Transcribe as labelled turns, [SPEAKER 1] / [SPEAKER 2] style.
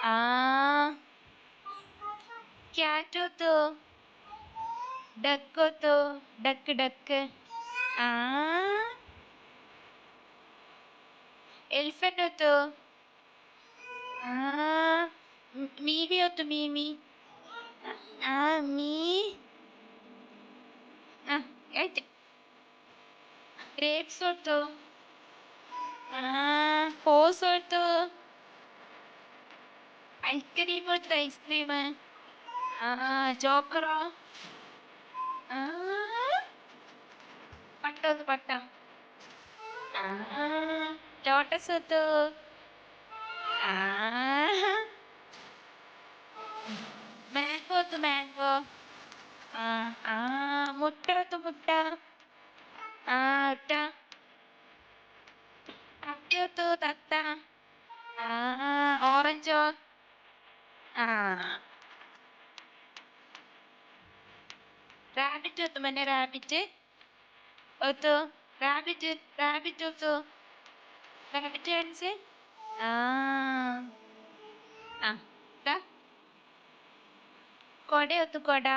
[SPEAKER 1] Ah, cat to duck to duck. Ah, elephant to ah, Mimi to Mimi. Ah, me. Ah, grapes to ah, horse to ice cream. Ah, joker. Ah, patta. Ah, lotus to ah, mango. മുട്ട മുട്ട തത്തയൊത്ത് തത്ത ഓറഞ്ചോ rabbit ഒത്ത് മന്നെ rabbit ഒത്ത് rabbit ഒത്ത് rabbit കാണിച്ച് ആ ആ കൊട ഒത്ത് കൊട